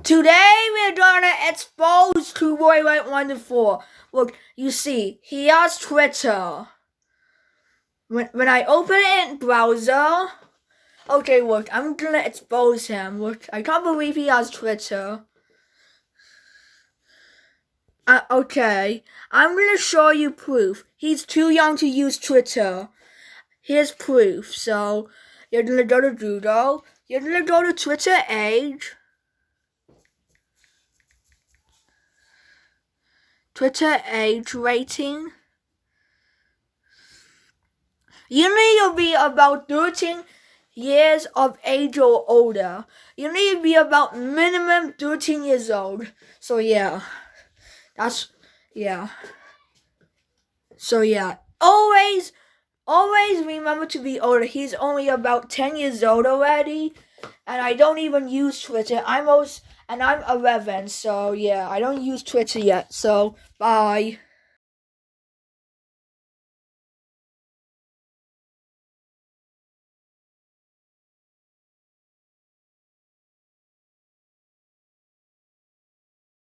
Today we're gonna expose Cboywhite14. Look, you see, he has Twitter. When I open it in browser, okay, look, I'm gonna expose him. Look, I can't believe he has Twitter. Okay, I'm gonna show you proof. He's too young to use Twitter. Here's proof. So, you're gonna go to Google. You're gonna go to Twitter age. Twitter age rating. You need to be about 13 years of age or older. You need to be about minimum 13 years old. So yeah. So yeah. Always remember to be older. He's only about 10 years old already. And I don't even use Twitter. I'm 11, so yeah, I don't use Twitter yet. So bye.